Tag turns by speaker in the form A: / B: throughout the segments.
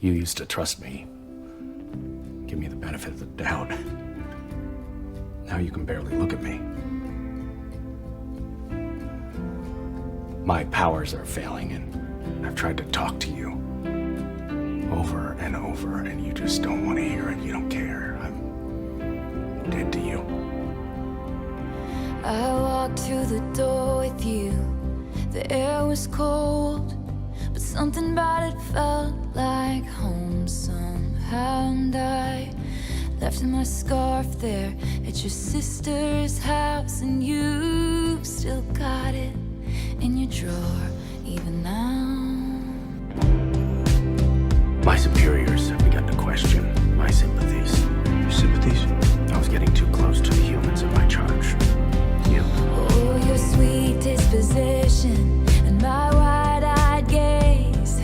A: You used to trust me. Give me the benefit of the doubt. Now you can barely look at me. My powers are failing, and I've tried to talk to you over and over, and you just don't want to hear it. You don't care. I'm dead to you.
B: I walked through the door with you. The air was cold, but something about it felt like home somehow. And I left my scarf there at your sister's house, and you still got it in your drawer even now.
A: My superiors have begun to question my sympathies.
C: Your sympathies?
A: I was getting too close to the humans in my charge. You.
B: Oh, your sweet disposition and my wide-eyed gaze.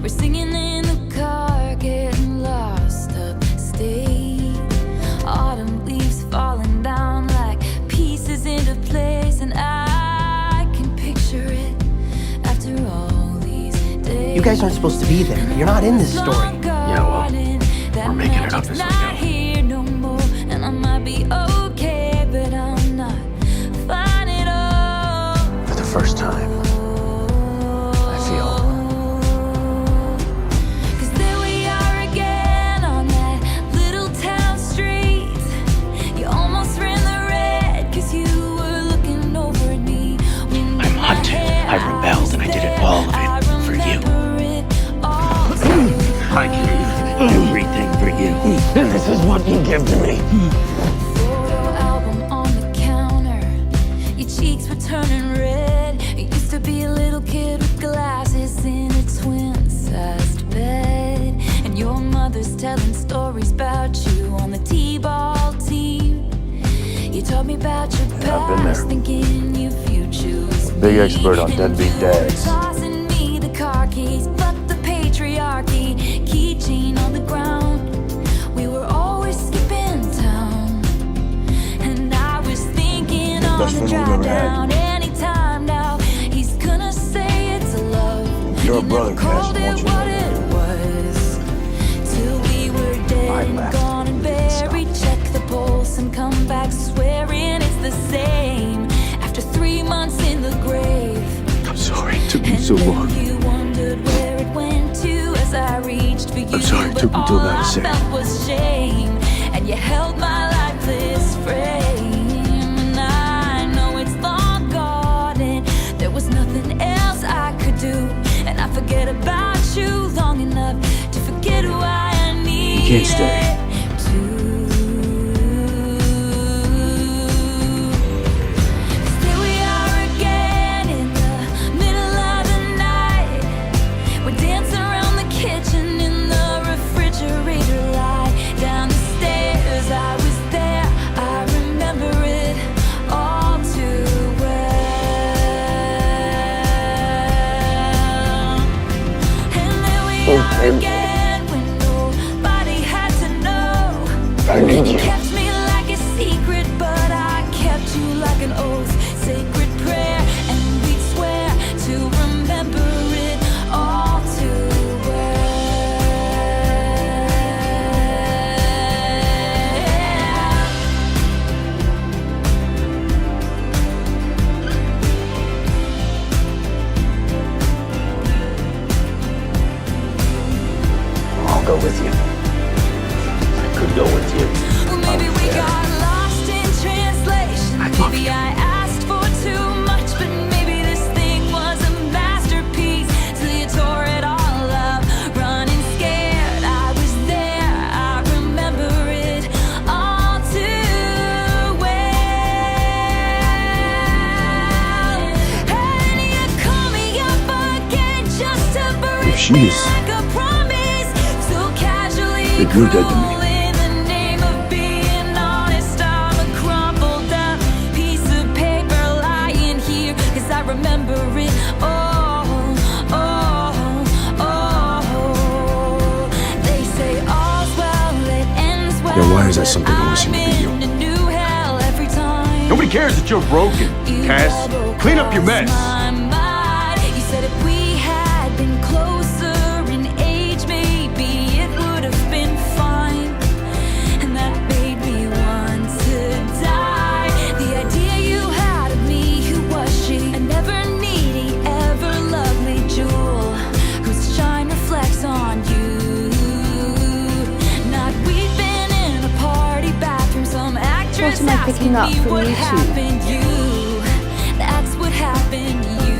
B: We're singing in the car, getting lost upstate. Autumn leaves falling down like pieces into place, and I can picture it after all these days.
C: You guys aren't supposed to be there. You're not in this story.
A: Yeah, well, we're making it up as we go.
B: Here no more, and I might be okay, but I'm not fine at all.
C: For the first time, I feel...
B: 'Cause there we are again on that little town street. You almost ran the red 'cause you were looking over at me.
A: I'm hunted. I rebelled, and I did it all of it for you.
C: I gave everything for you, and this is what you give to me.
B: Photo album on the counter. Your cheeks were turning red. You used to be a little kid with glasses in a twin-sized bed. And your mother's telling stories about you on the t-ball team. You told me about your
C: Yeah, I've been
B: past,
C: there.
B: thinking your future was
C: Big expert on
B: bleak.
C: deadbeat
B: And you were
C: dads.
B: tossing me the car keys, but the patriarchy, keychain on the ground. We were always skipping town, and I was thinking on
C: Best
B: the
C: friend we've
B: drive
C: ever had.
B: down. Anytime now, he's gonna say it's a love.
C: You're a
B: You
C: brother,
B: never
C: Cash.
B: called
C: I
B: it
C: want you to
B: what
C: know.
B: it was, till we were dead
C: I
B: and
C: left.
B: gone and buried. Check the pulse and come back swearing it's the same. After 3 months in the grave.
C: I'm sorry it took me
B: And
C: so
B: then
C: long.
B: you wondered where it went to as I reached for you.
C: I'm sorry it took me
B: but
C: till
B: all
C: that to
B: I
C: say.
B: felt was shame, and you held my lifeless frame. And I know it's long gone, and there was nothing else I could do. And I forget about you long enough to forget who I needed.
C: can't stay.
B: Here we are again in the middle of the night. We're dancing around the kitchen in the refrigerator light. Down the stairs, I was there. I remember it all too well. And there we are again when nobody had to know.
C: I need you.
B: Kept me like a secret, but I kept you like an oath. Sacred prayer, and we'd swear to remember it all too
C: I'll go with you. I could go with you.
B: well. Maybe we got lost in translation. Maybe I asked for too much, but maybe this thing was a masterpiece. Till you tore it all up, running scared. I was there, I remember it all too well. And you call me up again just to break
C: If she
B: me
C: is-
B: like a promise. So casually
C: If you're dead to me.
B: cruel in the name of being honest. I'm a crumpled up piece of paper lying here, 'cause I remember it all, They say all's well that ends well.
C: Yeah, why is that something
B: but
C: always seemed to be you?
B: I'm in a new hell every time.
D: Nobody cares that you're broken,
B: You
D: Cass.
B: double
D: Clean up your mess.
B: crossed my mind. You said if we had been closer in age, maybe
E: sticking up for me too.
B: That's what happened to you.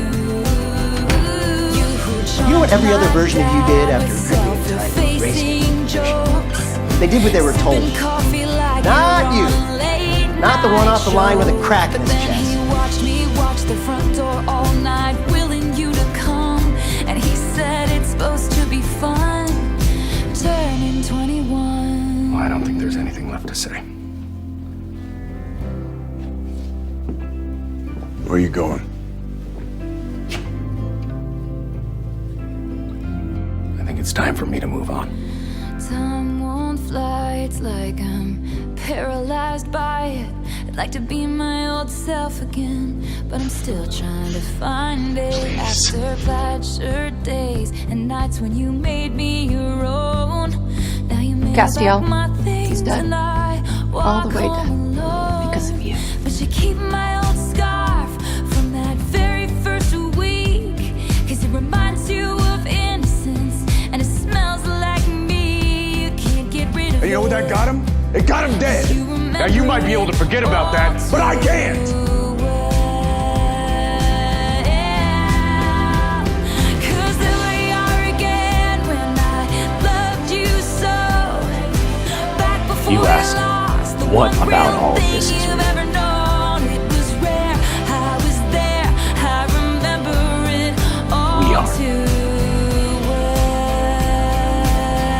F: You know what every other version of you did after drinking and tying racing? They did what they were told. Not you. Not the one off the line with a crack in his chest.
B: You watched me watch the front door all night, willing you to come. And he said it's supposed to be fun, turning 21.
A: Well, I don't think there's anything left to say. Where are you going? I think it's time for me to move on.
B: Time won't fly, it's like I'm paralyzed by it. I'd like to be my old self again, but I'm still trying to find it.
A: Please.
B: After plaid shirt days and nights when you made me your own. Now you made
E: Castiel,
B: back my things
E: he's dead.
B: and I
E: All the
B: walk
E: way dead.
B: home alone.
E: Because of you.
B: But you keep my old scarf from that very first week, 'cause it reminds you of innocence and it smells like me. You can't get rid of
D: And you know what that
B: it.
D: got him? It got him dead. Now you might be able to forget about that, but I can't.
B: 'Cause there we are again when I loved you so. Back before
A: You asked,
B: we lost the
A: what
B: one
A: about
B: real
A: all of
B: thing
A: this is
B: you've
A: real?
B: ever known. It was rare, I was there, I remember it all
A: We are.
B: too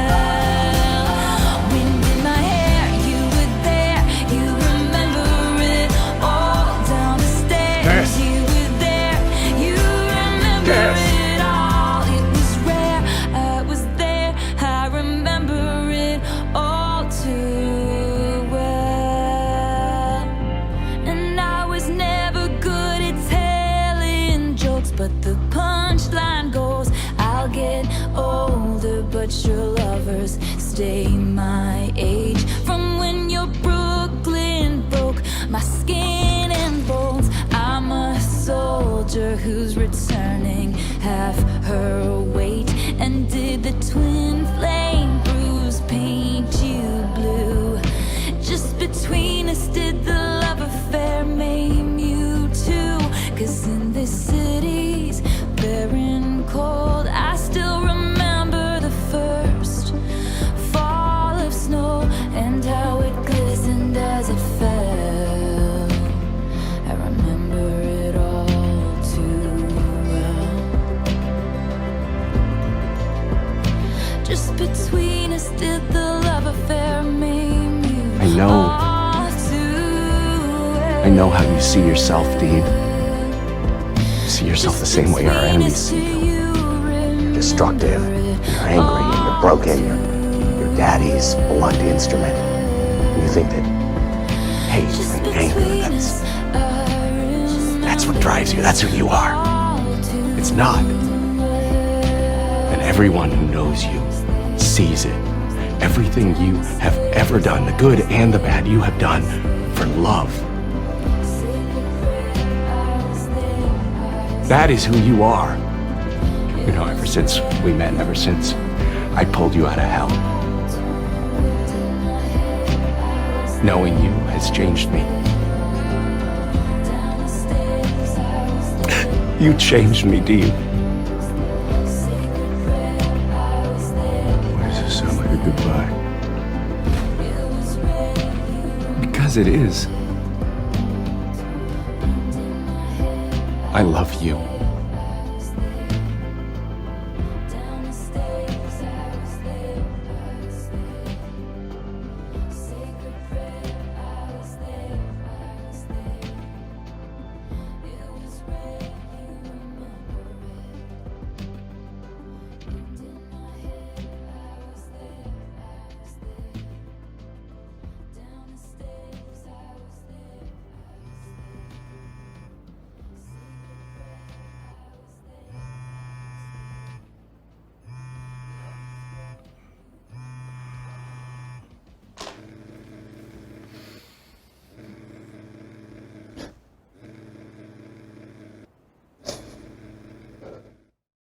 B: well. Wind in my hair, you were there, you remember it all. Down the stairs,
D: Yes.
B: you were there, you remember
D: Yes.
B: it all. It was rare, I was there, I remember it all too well. And I was never good at telling jokes, but the punchline goes, I'll get older, but your lovers stay my age. From when your Brooklyn broke my skin and bones, I'm a soldier who's returning half her weight. And did the twin flame bruise paint you blue? Just between us, did the love affair maim you too? 'Cause in this city's barren cold, I still remember the first fall of snow and how it glistened as it fell. I remember it all too well. Just between us, did the love affair maim you?
A: I know.
B: all too well?
A: I know how you see yourself, Dean. You see yourself the same way our enemies see you.
B: You're
F: destructive, you're angry, and you're broken, you're your daddy's blunt instrument. And you think that hate and anger, that's what drives you, that's who you are. It's not. And everyone who knows you sees it. Everything you have ever done, the good and the bad, you have done for love. That is who you are. You know, ever since we met, ever since I pulled you out of hell. Knowing you has changed me. You changed me, Dean. Why does this sound like a goodbye? Because it is. I love you.